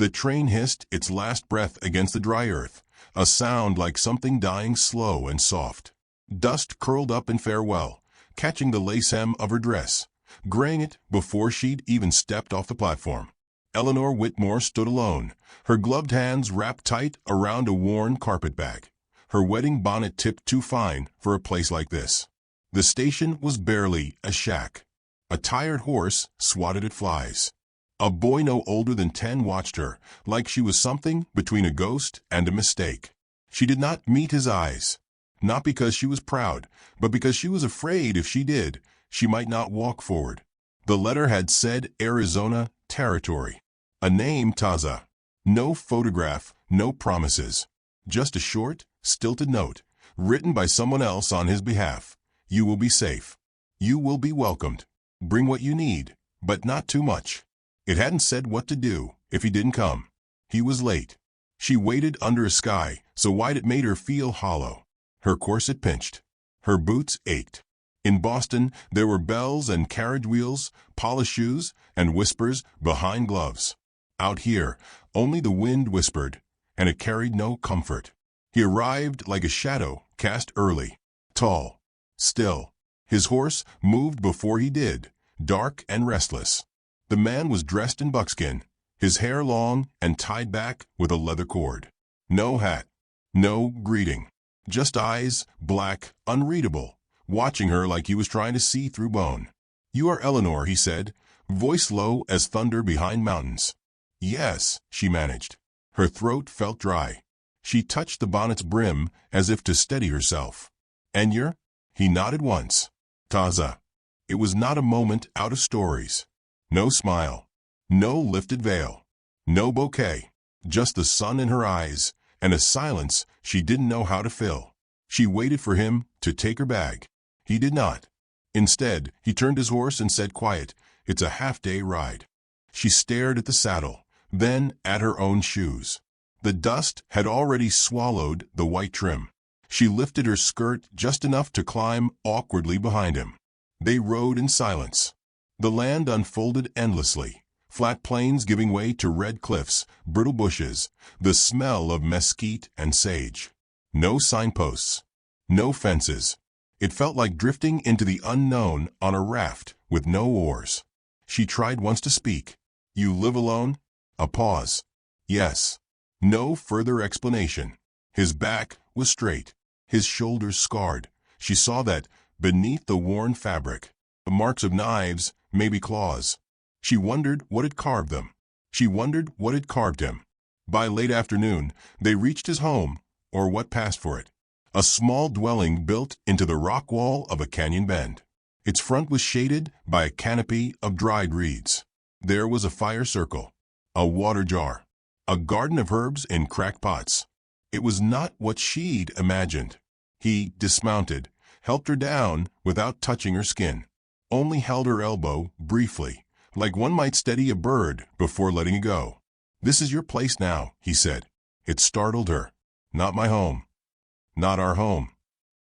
The train hissed its last breath against the dry earth, a sound like something dying slow and soft. Dust curled up in farewell, catching the lace hem of her dress, graying it before she'd even stepped off the platform. Eleanor Whitmore stood alone, her gloved hands wrapped tight around a worn carpet bag, her wedding bonnet tipped too fine for a place like this. The station was barely a shack. A tired horse swatted at flies. A boy no older than 10 watched her, like she was something between a ghost and a mistake. She did not meet his eyes. Not because she was proud, but because she was afraid if she did, she might not walk forward. The letter had said Arizona Territory. A name Taza. No photograph, no promises. Just a short, stilted note, written by someone else on his behalf. You will be safe. You will be welcomed. Bring what you need, but not too much. It hadn't said what to do if he didn't come. He was late. She waited under a sky so wide it made her feel hollow. Her corset pinched. Her boots ached. In Boston, there were bells and carriage wheels, polished shoes, and whispers behind gloves. Out here, only the wind whispered, and it carried no comfort. He arrived like a shadow cast early, tall, still. His horse moved before he did, dark and restless. The man was dressed in buckskin, his hair long and tied back with a leather cord. No hat, no greeting, just eyes, black, unreadable, watching her like he was trying to see through bone. You are Eleanor, he said, voice low as thunder behind mountains. Yes, she managed. Her throat felt dry. She touched the bonnet's brim as if to steady herself. And you're? He nodded once. Taza. It was not a moment out of stories. No smile. No lifted veil. No bouquet. Just the sun in her eyes, and a silence she didn't know how to fill. She waited for him to take her bag. He did not. Instead, he turned his horse and said quiet, "It's a half-day ride." She stared at the saddle, then at her own shoes. The dust had already swallowed the white trim. She lifted her skirt just enough to climb awkwardly behind him. They rode in silence. The land unfolded endlessly, flat plains giving way to red cliffs, brittle bushes, the smell of mesquite and sage. No signposts. No fences. It felt like drifting into the unknown on a raft with no oars. She tried once to speak. You live alone? A pause. Yes. No further explanation. His back was straight, his shoulders scarred. She saw that, beneath the worn fabric, the marks of knives, maybe claws. She wondered what had carved them. She wondered what had carved him. By late afternoon, they reached his home, or what passed for it. A small dwelling built into the rock wall of a canyon bend. Its front was shaded by a canopy of dried reeds. There was a fire circle, a water jar, a garden of herbs in cracked pots. It was not what she'd imagined. He dismounted, helped her down without touching her skin, only held her elbow briefly, like one might steady a bird before letting it go. This is your place now, he said. It startled her. Not my home. Not our home.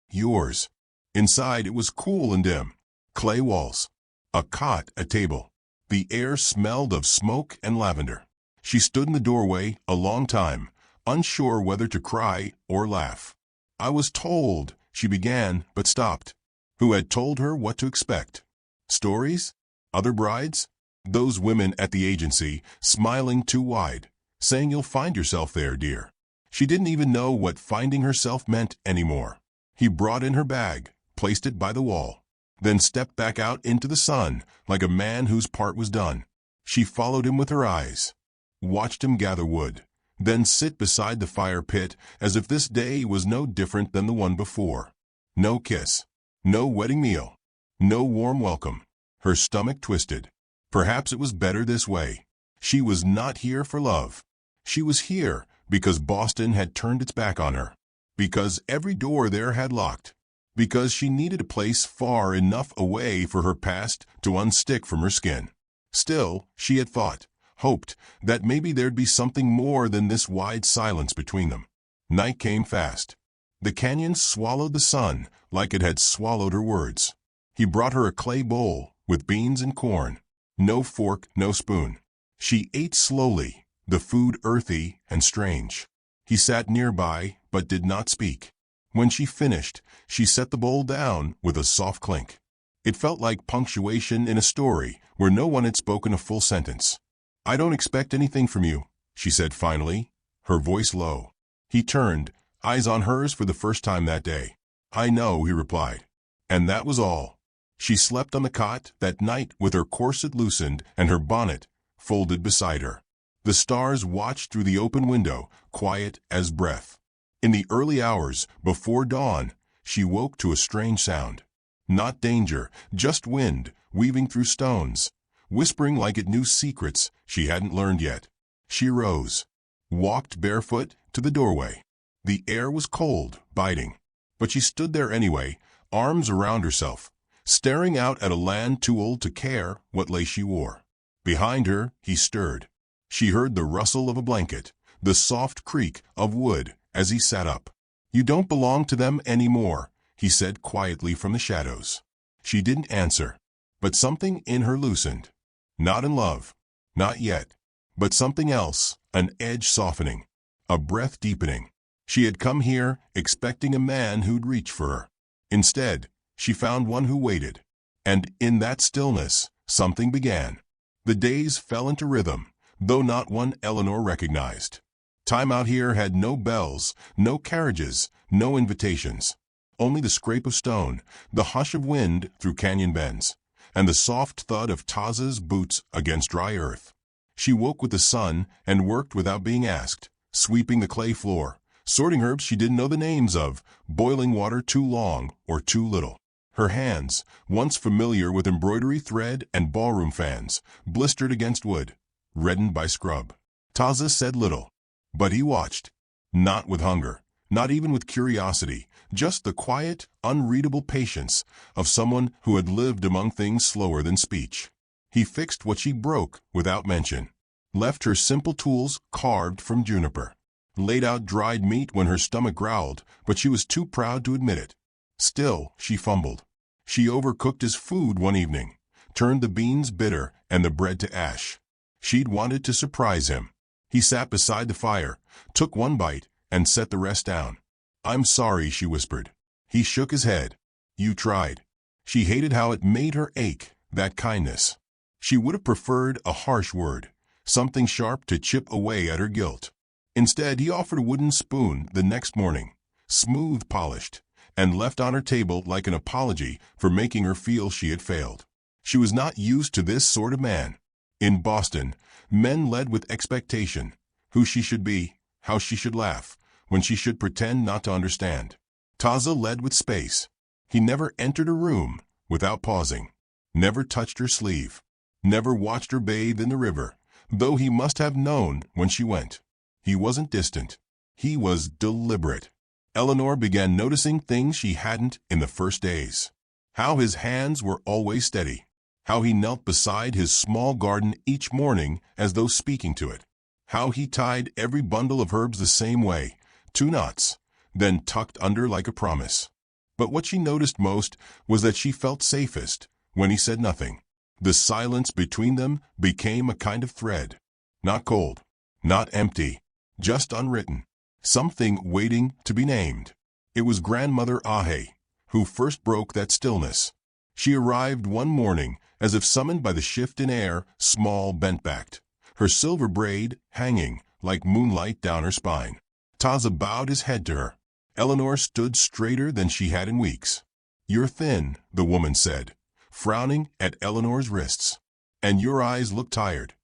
Yours. Inside it was cool and dim. Clay walls. A cot, a table. The air smelled of smoke and lavender. She stood in the doorway a long time, unsure whether to cry or laugh. I was told, she began, but stopped. Who had told her what to expect? Stories? Other brides? Those women at the agency, smiling too wide, saying you'll find yourself there, dear. She didn't even know what finding herself meant anymore. He brought in her bag, placed it by the wall, then stepped back out into the sun like a man whose part was done. She followed him with her eyes, watched him gather wood, then sit beside the fire pit as if this day was no different than the one before. No kiss, no wedding meal, no warm welcome. Her stomach twisted. Perhaps it was better this way. She was not here for love. She was here because Boston had turned its back on her, because every door there had locked, because she needed a place far enough away for her past to unstick from her skin. Still, she had thought, hoped, that maybe there'd be something more than this wide silence between them. Night came fast. The canyon swallowed the sun like it had swallowed her words. He brought her a clay bowl with beans and corn. No fork, no spoon. She ate slowly, the food earthy and strange. He sat nearby, but did not speak. When she finished, she set the bowl down with a soft clink. It felt like punctuation in a story where no one had spoken a full sentence. "I don't expect anything from you," she said finally, her voice low. He turned, eyes on hers for the first time that day. "I know," he replied. And that was all. She slept on the cot that night with her corset loosened and her bonnet folded beside her. The stars watched through the open window, quiet as breath. In the early hours, before dawn, she woke to a strange sound. Not danger, just wind, weaving through stones, whispering like it knew secrets she hadn't learned yet. She rose, walked barefoot to the doorway. The air was cold, biting, but she stood there anyway, arms around herself, staring out at a land too old to care what lace she wore. Behind her, he stirred. She heard the rustle of a blanket, the soft creak of wood as he sat up. "You don't belong to them anymore," he said quietly from the shadows. She didn't answer, but something in her loosened. Not in love, not yet, but something else, an edge softening, a breath deepening. She had come here expecting a man who'd reach for her. Instead, she found one who waited. And in that stillness, something began. The days fell into rhythm, though not one Eleanor recognized. Time out here had no bells, no carriages, no invitations. Only the scrape of stone, the hush of wind through canyon bends, and the soft thud of Taza's boots against dry earth. She woke with the sun and worked without being asked, sweeping the clay floor, sorting herbs she didn't know the names of, boiling water too long or too little. Her hands, once familiar with embroidery thread and ballroom fans, blistered against wood, reddened by scrub. Taza said little, but he watched, not with hunger, not even with curiosity, just the quiet, unreadable patience of someone who had lived among things slower than speech. He fixed what she broke without mention, left her simple tools carved from juniper, laid out dried meat when her stomach growled, but she was too proud to admit it. Still, she fumbled. She overcooked his food one evening, turned the beans bitter and the bread to ash. She'd wanted to surprise him. He sat beside the fire, took one bite, and set the rest down. "I'm sorry," she whispered. He shook his head. "You tried." She hated how it made her ache, that kindness. She would have preferred a harsh word, something sharp to chip away at her guilt. Instead, he offered a wooden spoon the next morning, smooth polished, and left on her table like an apology for making her feel she had failed. She was not used to this sort of man. In Boston, men led with expectation, who she should be, how she should laugh, when she should pretend not to understand. Taza led with space. He never entered a room without pausing, never touched her sleeve, never watched her bathe in the river, though he must have known when she went. He wasn't distant. He was deliberate. Eleanor began noticing things she hadn't in the first days. How his hands were always steady. How he knelt beside his small garden each morning as though speaking to it. How he tied every bundle of herbs the same way, 2 knots, then tucked under like a promise. But what she noticed most was that she felt safest when he said nothing. The silence between them became a kind of thread. Not cold, not empty, just unwritten. Something waiting to be named. It was Grandmother Ahe who first broke that stillness. She arrived one morning as if summoned by the shift in air, small, bent-backed, her silver braid hanging like moonlight down her spine. Taza bowed his head to her. Eleanor stood straighter than she had in weeks. "You're thin," the woman said, frowning at Eleanor's wrists. "And your eyes look tired."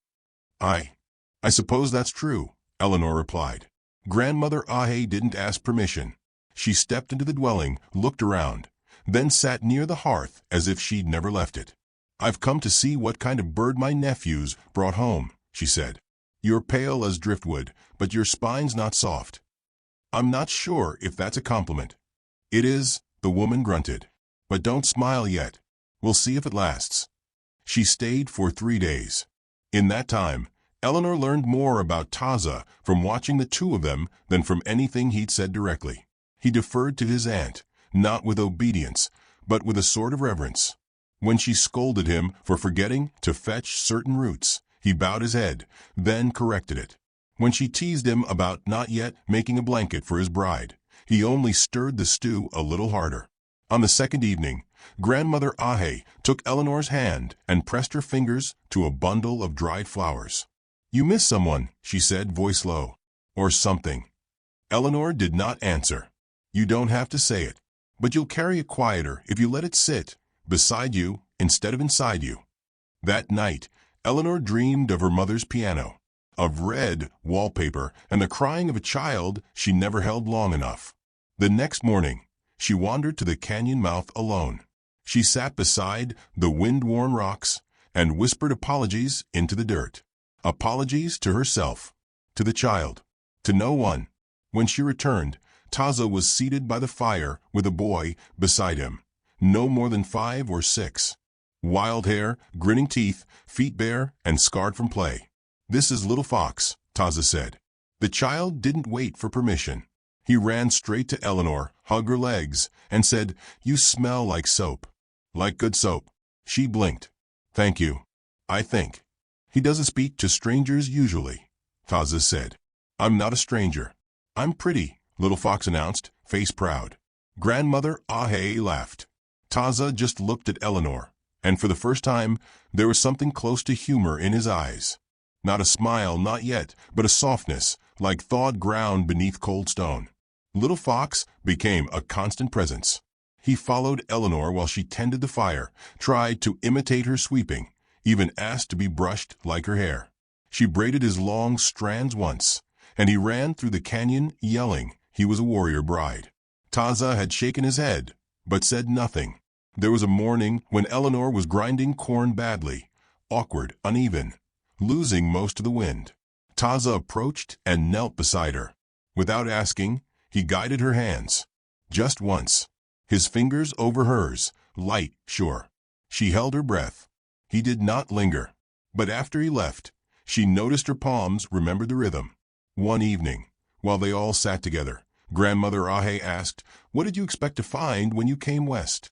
I suppose that's true," Eleanor replied. Grandmother Ahe didn't ask permission. She stepped into the dwelling, looked around, then sat near the hearth as if she'd never left it. "I've come to see what kind of bird my nephews brought home," she said. "You're pale as driftwood, but your spine's not soft." "I'm not sure if that's a compliment." "It is," the woman grunted. "But don't smile yet. We'll see if it lasts." She stayed for 3 days. In that time, Eleanor learned more about Taza from watching the two of them than from anything he'd said directly. He deferred to his aunt, not with obedience, but with a sort of reverence. When she scolded him for forgetting to fetch certain roots, he bowed his head, then corrected it. When she teased him about not yet making a blanket for his bride, he only stirred the stew a little harder. On the second evening, Grandmother Ahe took Eleanor's hand and pressed her fingers to a bundle of dried flowers. "You miss someone," she said, voice low. "Or something." Eleanor did not answer. "You don't have to say it, but you'll carry it quieter if you let it sit beside you instead of inside you." That night, Eleanor dreamed of her mother's piano, of red wallpaper and the crying of a child she never held long enough. The next morning, she wandered to the canyon mouth alone. She sat beside the wind-worn rocks and whispered apologies into the dirt. Apologies to herself, to the child, to no one. When she returned, Taza was seated by the fire with a boy beside him, no more than 5 or 6. Wild hair, grinning teeth, feet bare and scarred from play. "This is Little Fox," Taza said. The child didn't wait for permission. He ran straight to Eleanor, hugged her legs, and said, "You smell like soap." "Like good soap." She blinked. "Thank you. I think." "He doesn't speak to strangers usually," Taza said. "I'm not a stranger." "I'm pretty," Little Fox announced, face proud. Grandmother Ahe laughed. Taza just looked at Eleanor, and for the first time, there was something close to humor in his eyes. Not a smile, not yet, but a softness, like thawed ground beneath cold stone. Little Fox became a constant presence. He followed Eleanor while she tended the fire, tried to imitate her sweeping, even asked to be brushed like her hair. She braided his long strands once, and he ran through the canyon yelling he was a warrior bride. Taza had shaken his head, but said nothing. There was a morning when Eleanor was grinding corn badly, awkward, uneven, losing most of the wind. Taza approached and knelt beside her. Without asking, he guided her hands. Just once. His fingers over hers, light, sure. She held her breath. He did not linger. But after he left, she noticed her palms remembered the rhythm. One evening, while they all sat together, Grandmother Ahe asked, "What did you expect to find when you came west?"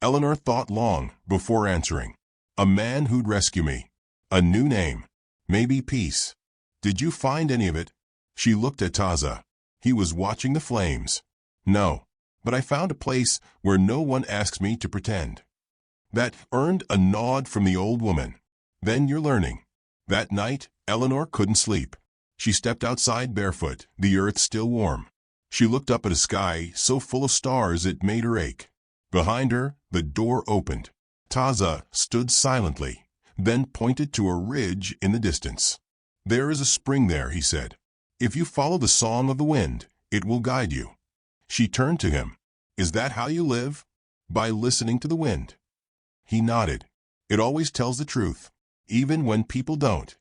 Eleanor thought long before answering. "A man who'd rescue me. A new name. Maybe peace." "Did you find any of it?" She looked at Taza. He was watching the flames. "No, but I found a place where no one asks me to pretend." That earned a nod from the old woman. "Then you're learning." That night, Eleanor couldn't sleep. She stepped outside barefoot, the earth still warm. She looked up at a sky so full of stars it made her ache. Behind her, the door opened. Taza stood silently, then pointed to a ridge in the distance. "There is a spring there," he said. "If you follow the song of the wind, it will guide you." She turned to him. "Is that how you live? By listening to the wind?" He nodded. "It always tells the truth, even when people don't."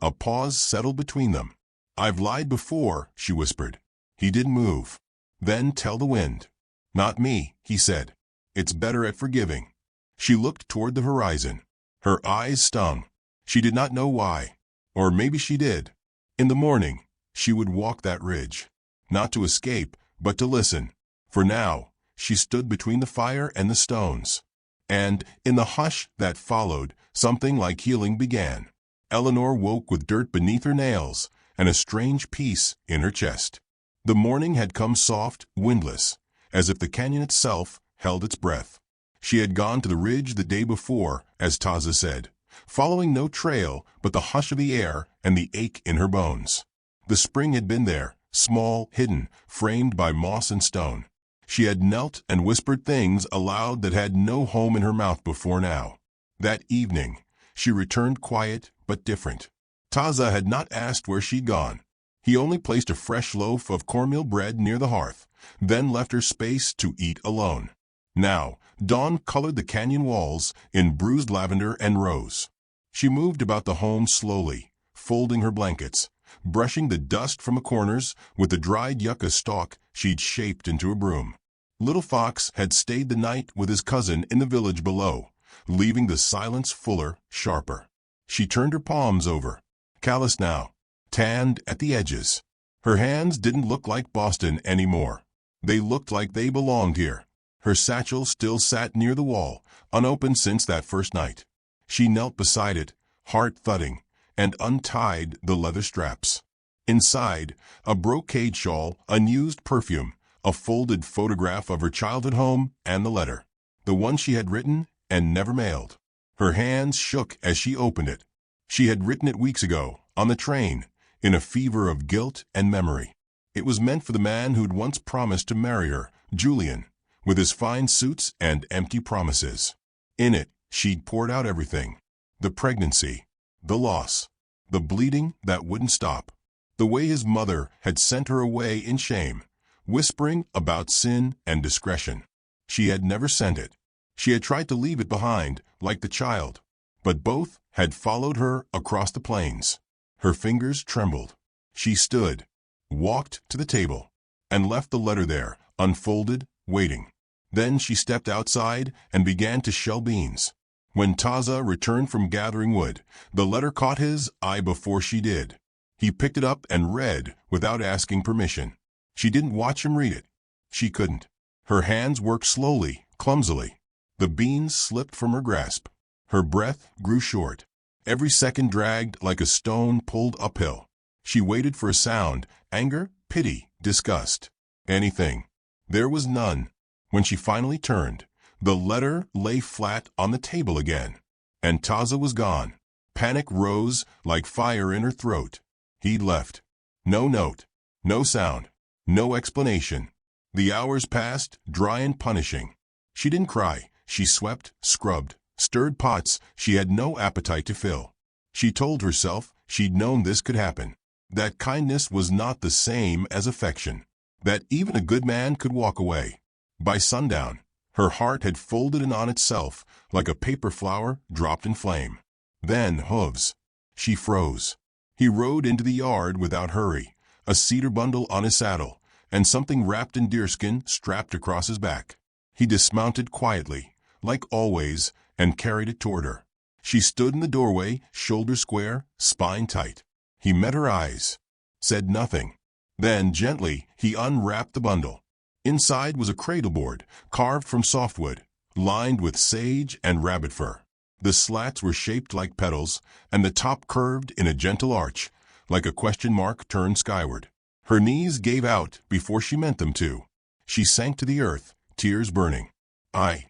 A pause settled between them. "I've lied before," she whispered. He didn't move. "Then tell the wind." "Not me," he said. "It's better at forgiving." She looked toward the horizon. Her eyes stung. She did not know why. Or maybe she did. In the morning, she would walk that ridge. Not to escape, but to listen. For now, she stood between the fire and the stones. And, in the hush that followed, something like healing began. Eleanor woke with dirt beneath her nails and a strange peace in her chest. The morning had come soft, windless, as if the canyon itself held its breath. She had gone to the ridge the day before, as Taza said, following no trail but the hush of the air and the ache in her bones. The spring had been there, small, hidden, framed by moss and stone. She had knelt and whispered things aloud that had no home in her mouth before now. That evening, she returned quiet but different. Taza had not asked where she'd gone. He only placed a fresh loaf of cornmeal bread near the hearth, then left her space to eat alone. Now, dawn colored the canyon walls in bruised lavender and rose. She moved about the home slowly, folding her blankets, brushing the dust from the corners with the dried yucca stalk she'd shaped into a broom. Little Fox had stayed the night with his cousin in the village below, leaving the silence fuller, sharper. She turned her palms over, callous now, tanned at the edges. Her hands didn't look like Boston anymore. They looked like they belonged here. Her satchel still sat near the wall, unopened since that first night. She knelt beside it, heart thudding, and untied the leather straps. Inside, a brocade shawl, unused perfume, a folded photograph of her childhood home, and the letter. The one she had written and never mailed. Her hands shook as she opened it. She had written it weeks ago, on the train, in a fever of guilt and memory. It was meant for the man who'd once promised to marry her, Julian, with his fine suits and empty promises. In it, she'd poured out everything. The pregnancy, the loss, the bleeding that wouldn't stop. The way his mother had sent her away in shame, whispering about sin and discretion. She had never sent it. She had tried to leave it behind, like the child. But both had followed her across the plains. Her fingers trembled. She stood, walked to the table, and left the letter there, unfolded, waiting. Then she stepped outside and began to shell beans. When Taza returned from gathering wood, the letter caught his eye before she did. He picked it up and read without asking permission. She didn't watch him read it. She couldn't. Her hands worked slowly, clumsily. The beans slipped from her grasp. Her breath grew short. Every second dragged like a stone pulled uphill. She waited for a sound, anger, pity, disgust. Anything. There was none. When she finally turned, the letter lay flat on the table again. And Taza was gone. Panic rose like fire in her throat. He'd left. No note. No sound. No explanation. The hours passed, dry and punishing. She didn't cry. She swept, scrubbed, stirred pots she had no appetite to fill. She told herself she'd known this could happen. That kindness was not the same as affection. That even a good man could walk away. By sundown, her heart had folded in on itself like a paper flower dropped in flame. Then hooves. She froze. He rode into the yard without hurry, a cedar bundle on his saddle, and something wrapped in deerskin strapped across his back. He dismounted quietly, like always, and carried it toward her. She stood in the doorway, shoulders square, spine tight. He met her eyes, said nothing. Then, gently, he unwrapped the bundle. Inside was a cradleboard, carved from softwood, lined with sage and rabbit fur. The slats were shaped like petals, and the top curved in a gentle arch, like a question mark turned skyward. Her knees gave out before she meant them to. She sank to the earth, tears burning. I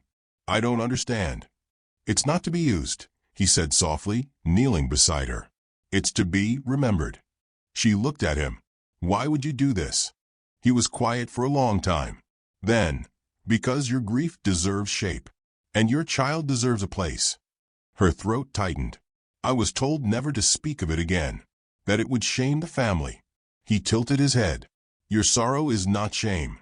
don't understand. It's not to be used, he said softly, kneeling beside her. It's to be remembered. She looked at him. Why would you do this? He was quiet for a long time. Then, because your grief deserves shape, and your child deserves a place. Her throat tightened. I was told never to speak of it again, that it would shame the family. He tilted his head. Your sorrow is not shame.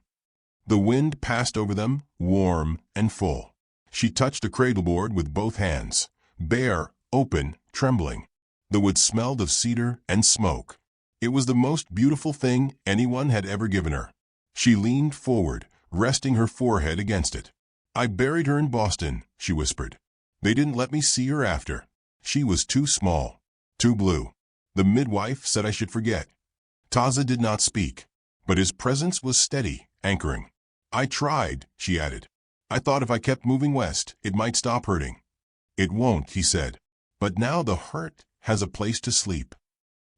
The wind passed over them, warm and full. She touched the cradleboard with both hands, bare, open, trembling. The wood smelled of cedar and smoke. It was the most beautiful thing anyone had ever given her. She leaned forward, resting her forehead against it. I buried her in Boston, she whispered. They didn't let me see her after. She was too small, too blue. The midwife said I should forget. Taza did not speak, but his presence was steady, anchoring. I tried, she added. I thought if I kept moving west, it might stop hurting. It won't, he said. But now the hurt has a place to sleep.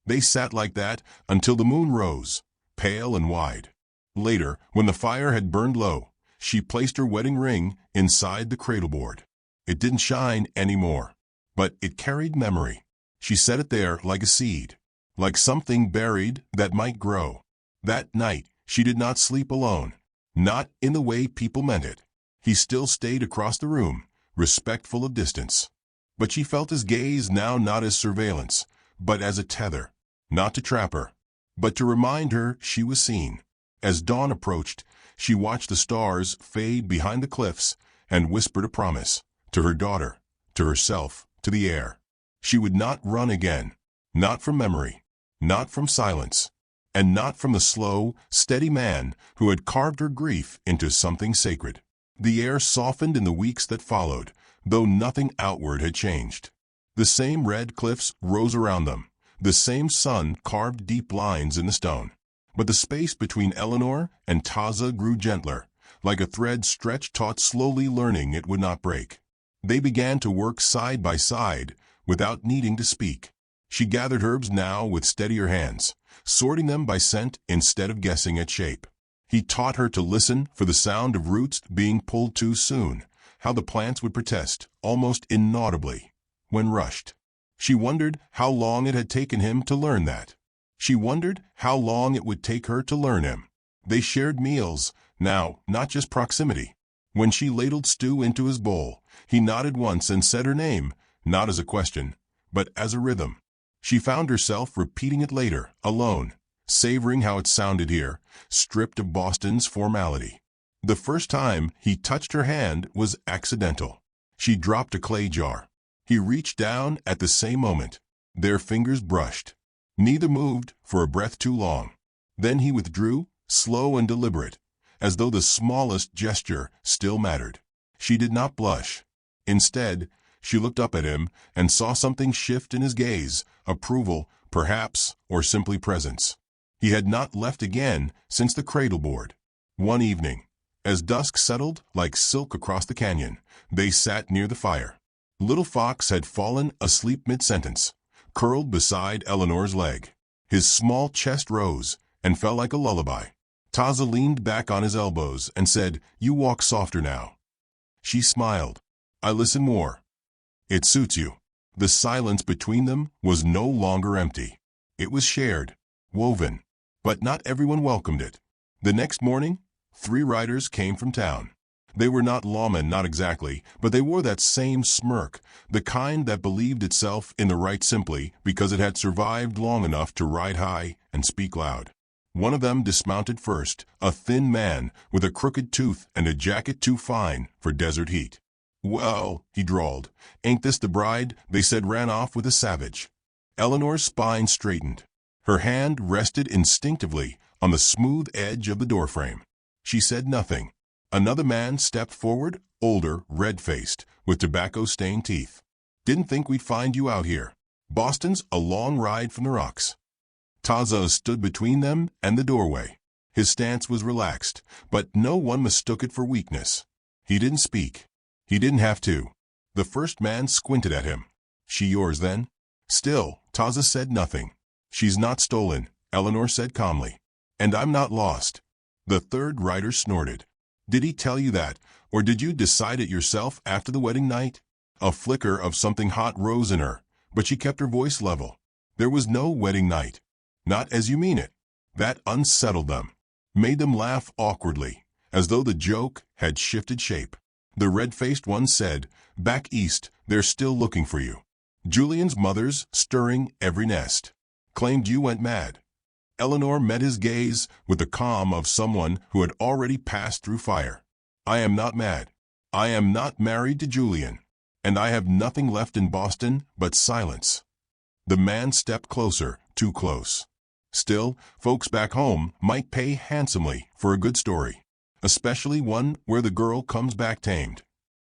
They sat like that until the moon rose, pale and wide. Later, when the fire had burned low, she placed her wedding ring inside the cradleboard. It didn't shine anymore, but it carried memory. She set it there like a seed, like something buried that might grow. That night, she did not sleep alone, not in the way people meant it. He still stayed across the room, respectful of distance. But she felt his gaze now not as surveillance, but as a tether, not to trap her, but to remind her she was seen. As dawn approached, she watched the stars fade behind the cliffs and whispered a promise. To her daughter, to herself, to the air. She would not run again, not from memory, not from silence, and not from the slow, steady man who had carved her grief into something sacred. The air softened in the weeks that followed, though nothing outward had changed. The same red cliffs rose around them, the same sun carved deep lines in the stone. But the space between Eleanor and Taza grew gentler, like a thread stretched taut slowly learning it would not break. They began to work side by side without needing to speak. She gathered herbs now with steadier hands, sorting them by scent instead of guessing at shape. He taught her to listen for the sound of roots being pulled too soon, how the plants would protest, almost inaudibly, when rushed. She wondered how long it had taken him to learn that. She wondered how long it would take her to learn him. They shared meals, now, not just proximity. When she ladled stew into his bowl, he nodded once and said her name, not as a question, but as a rhythm. She found herself repeating it later, alone, savoring how it sounded here, stripped of Boston's formality. The first time he touched her hand was accidental. She dropped a clay jar. He reached down at the same moment. Their fingers brushed. Neither moved for a breath too long. Then he withdrew, slow and deliberate, as though the smallest gesture still mattered. She did not blush. Instead, she looked up at him and saw something shift in his gaze, approval, perhaps, or simply presence. He had not left again since the cradleboard. One evening, as dusk settled like silk across the canyon, they sat near the fire. Little Fox had fallen asleep mid-sentence, curled beside Eleanor's leg. His small chest rose and fell like a lullaby. Taza leaned back on his elbows and said, "You walk softer now." She smiled. "I listen more." "It suits you." The silence between them was no longer empty. It was shared, woven, but not everyone welcomed it. The next morning, 3 riders came from town. They were not lawmen, not exactly, but they wore that same smirk, the kind that believed itself in the right simply because it had survived long enough to ride high and speak loud. One of them dismounted first, a thin man with a crooked tooth and a jacket too fine for desert heat. "Well," he drawled, "ain't this the bride they said ran off with a savage?" Eleanor's spine straightened. Her hand rested instinctively on the smooth edge of the doorframe. She said nothing. Another man stepped forward, older, red-faced, with tobacco-stained teeth. "Didn't think we'd find you out here. Boston's a long ride from the rocks." Taza stood between them and the doorway. His stance was relaxed, but no one mistook it for weakness. He didn't speak. He didn't have to. The first man squinted at him. "She yours, then?" Still, Taza said nothing. "She's not stolen," Eleanor said calmly. "And I'm not lost." The third rider snorted. "Did he tell you that, or did you decide it yourself after the wedding night?" A flicker of something hot rose in her, but she kept her voice level. "There was no wedding night." "Not as you mean it." That unsettled them, made them laugh awkwardly, as though the joke had shifted shape. The red-faced one said, "Back east, they're still looking for you. Julian's mother's stirring every nest. Claimed you went mad." Eleanor met his gaze with the calm of someone who had already passed through fire. "I am not mad. I am not married to Julian, and I have nothing left in Boston but silence." The man stepped closer, too close. Still, folks back home might pay handsomely for a good story, especially one where the girl comes back tamed.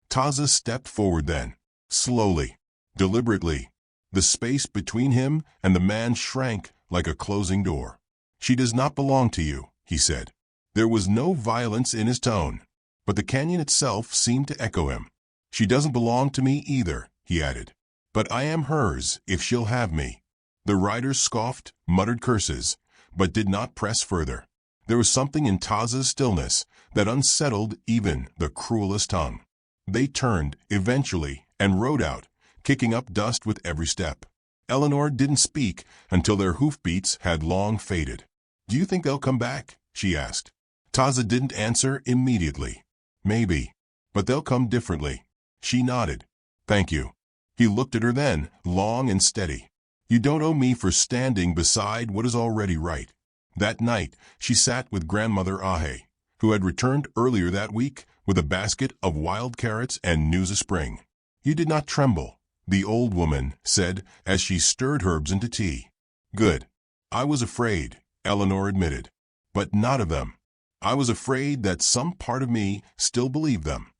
Taza stepped forward then, slowly, deliberately. The space between him and the man shrank like a closing door. "She does not belong to you," he said. There was no violence in his tone, but the canyon itself seemed to echo him. "She doesn't belong to me either," he added. "But I am hers if she'll have me." The riders scoffed, muttered curses, but did not press further. There was something in Taza's stillness that unsettled even the cruelest tongue. They turned, eventually, and rode out, kicking up dust with every step. Eleanor didn't speak until their hoofbeats had long faded. "Do you think they'll come back?" she asked. Taza didn't answer immediately. "Maybe. But they'll come differently." She nodded. "Thank you." He looked at her then, long and steady. "You don't owe me for standing beside what is already right." That night, she sat with Grandmother Ahe, who had returned earlier that week with a basket of wild carrots and news of spring. "You did not tremble," the old woman said as she stirred herbs into tea. "Good. I was afraid," Eleanor admitted. "But not of them. I was afraid that some part of me still believed them."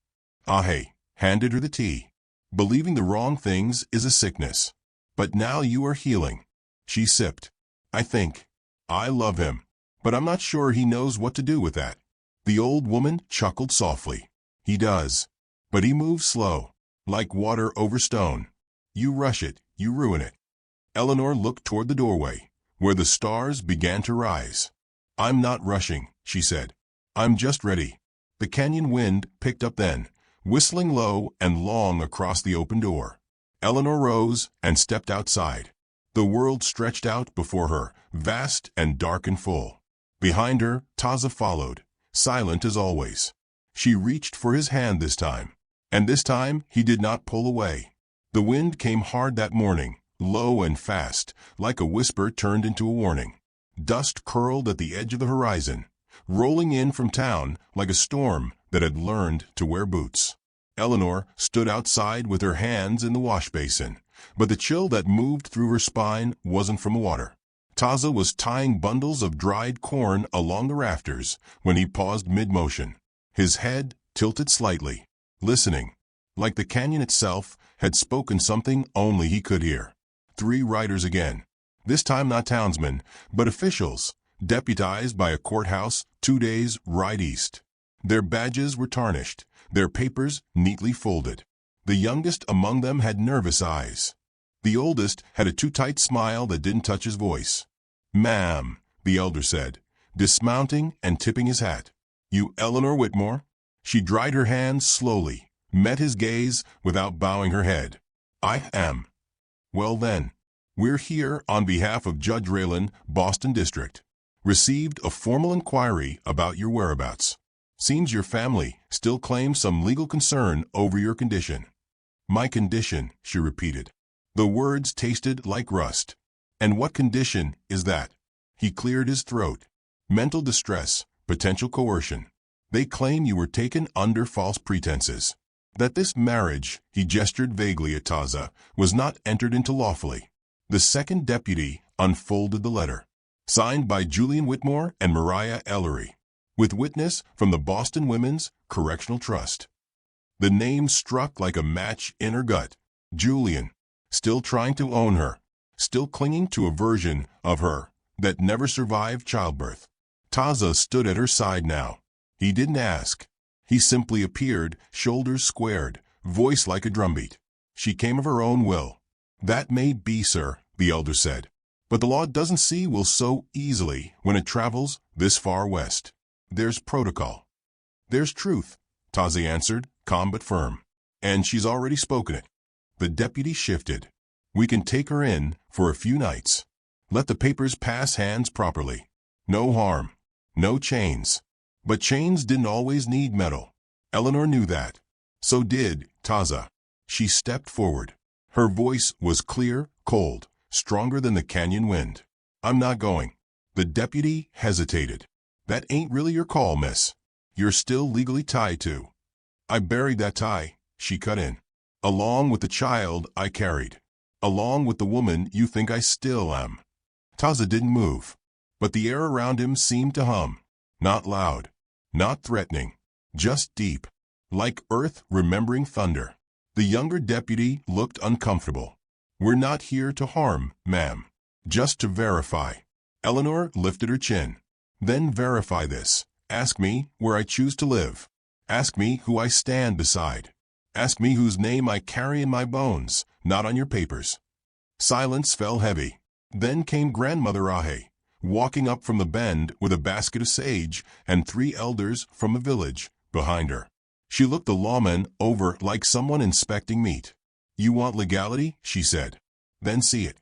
Ahe handed her the tea. "Believing the wrong things is a sickness. But now you are healing." She sipped. "I think. I love him, but I'm not sure he knows what to do with that." The old woman chuckled softly. "He does. But he moves slow, like water over stone. You rush it, you ruin it." Eleanor looked toward the doorway, where the stars began to rise. "I'm not rushing," she said. "I'm just ready." The canyon wind picked up then, whistling low and long across the open door. Eleanor rose and stepped outside. The world stretched out before her, vast and dark and full. Behind her, Taza followed, silent as always. She reached for his hand this time, and this time he did not pull away. The wind came hard that morning, low and fast, like a whisper turned into a warning. Dust curled at the edge of the horizon, rolling in from town like a storm that had learned to wear boots. Eleanor stood outside with her hands in the wash basin, but the chill that moved through her spine wasn't from water. Taza was tying bundles of dried corn along the rafters when he paused mid-motion, his head tilted slightly, listening, like the canyon itself had spoken something only he could hear. 3 riders again, this time not townsmen, but officials, deputized by a courthouse 2 days' ride east. Their badges were tarnished, their papers neatly folded. The youngest among them had nervous eyes. The oldest had a too-tight smile that didn't touch his voice. "Ma'am," the elder said, dismounting and tipping his hat. "You Eleanor Whitmore?" She dried her hands slowly, met his gaze without bowing her head. "I am." "Well then, we're here on behalf of Judge Raylan, Boston District. Received a formal inquiry about your whereabouts. Seems your family still claims some legal concern over your condition." "My condition," she repeated. The words tasted like rust. "And what condition is that?" He cleared his throat. "Mental distress, potential coercion. They claim you were taken under false pretenses. That this marriage," he gestured vaguely at Taza, "was not entered into lawfully." The second deputy unfolded the letter. Signed by Julian Whitmore and Mariah Ellery, with witness from the Boston Women's Correctional Trust. The name struck like a match in her gut. Julian, still trying to own her, still clinging to a version of her that never survived childbirth. Taza stood at her side now. He didn't ask. He simply appeared, shoulders squared, voice like a drumbeat. "She came of her own will." "That may be, sir," the elder said. "But the law doesn't see will so easily when it travels this far west. There's protocol." "There's truth," Taza answered, calm but firm. "And she's already spoken it." The deputy shifted. "We can take her in for a few nights. Let the papers pass hands properly. No harm. No chains." But chains didn't always need metal. Eleanor knew that. So did Taza. She stepped forward. Her voice was clear, cold, stronger than the canyon wind. "I'm not going." The deputy hesitated. "That ain't really your call, miss. You're still legally tied to." "I buried that tie," she cut in. "Along with the child I carried. Along with the woman you think I still am." Taza didn't move, but the air around him seemed to hum. Not loud, not threatening, just deep, like earth remembering thunder. The younger deputy looked uncomfortable. "We're not here to harm, ma'am. Just to verify." Eleanor lifted her chin. "Then verify this. Ask me where I choose to live. Ask me who I stand beside. Ask me whose name I carry in my bones, not on your papers." Silence fell heavy. Then came Grandmother Ahe, walking up from the bend with a basket of sage and 3 elders from the village behind her. She looked the lawman over like someone inspecting meat. "You want legality?" she said. "Then see it."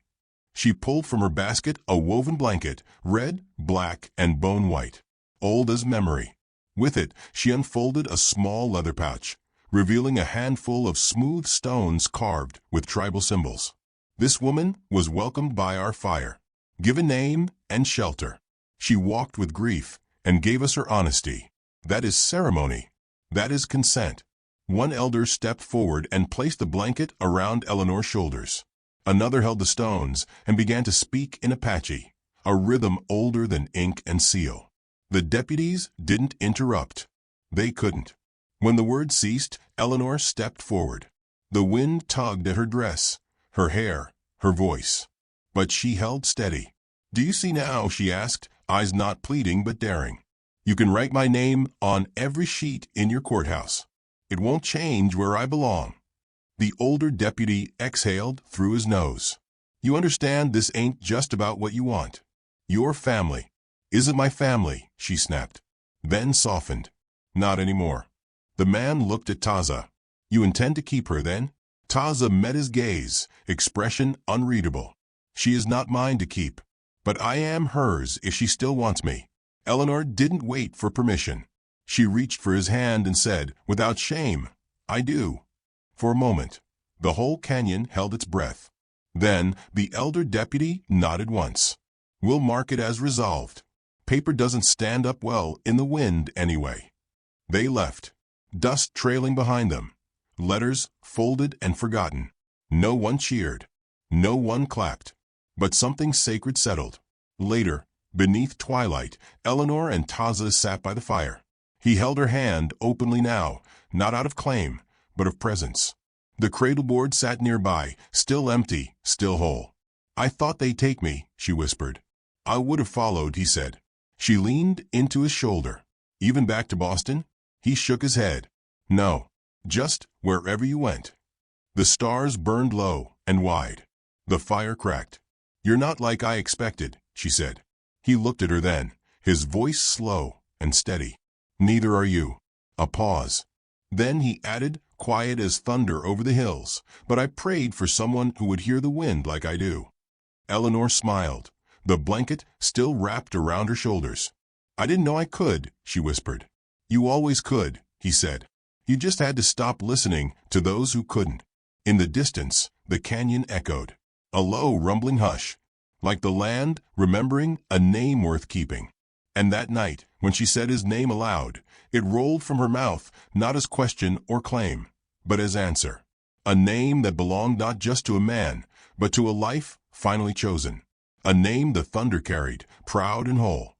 She pulled from her basket a woven blanket, red, black, and bone white, old as memory. With it, she unfolded a small leather pouch, revealing a handful of smooth stones carved with tribal symbols. "This woman was welcomed by our fire, given name and shelter. She walked with grief and gave us her honesty. That is ceremony. That is consent." One elder stepped forward and placed the blanket around Eleanor's shoulders. Another held the stones and began to speak in Apache, a rhythm older than ink and seal. The deputies didn't interrupt. They couldn't. When the word ceased, Eleanor stepped forward. The wind tugged at her dress, her hair, her voice. But she held steady. "Do you see now?" she asked, eyes not pleading but daring. "You can write my name on every sheet in your courthouse. It won't change where I belong." The older deputy exhaled through his nose. You understand this ain't just about what you want. Your family. Isn't my family, she snapped. Then softened. Not anymore. The man looked at Taza. You intend to keep her then? Taza met his gaze, expression unreadable. She is not mine to keep. But I am hers if she still wants me. Eleanor didn't wait for permission. She reached for his hand and said, without shame, I do. For a moment, the whole canyon held its breath. Then the elder deputy nodded once. We'll mark it as resolved. Paper doesn't stand up well in the wind anyway. They left, dust trailing behind them. Letters folded and forgotten. No one cheered. No one clapped. But something sacred settled. Later, beneath twilight, Eleanor and Taza sat by the fire. He held her hand openly now, not out of claim, but of presence. The cradleboard sat nearby, still empty, still whole. I thought they'd take me, she whispered. I would have followed, he said. She leaned into his shoulder. Even back to Boston? He shook his head. No, just wherever you went. The stars burned low and wide. The fire cracked. You're not like I expected, she said. He looked at her then, his voice slow and steady. Neither are you. A pause. Then he added, quiet as thunder over the hills, but I prayed for someone who would hear the wind like I do. Eleanor smiled, the blanket still wrapped around her shoulders. I didn't know I could, she whispered. You always could, he said. You just had to stop listening to those who couldn't. In the distance, the canyon echoed. A low, rumbling hush, like the land remembering a name worth keeping. And that night, when she said his name aloud, it rolled from her mouth not as question or claim, but as answer. A name that belonged not just to a man, but to a life finally chosen. A name the thunder carried, proud and whole.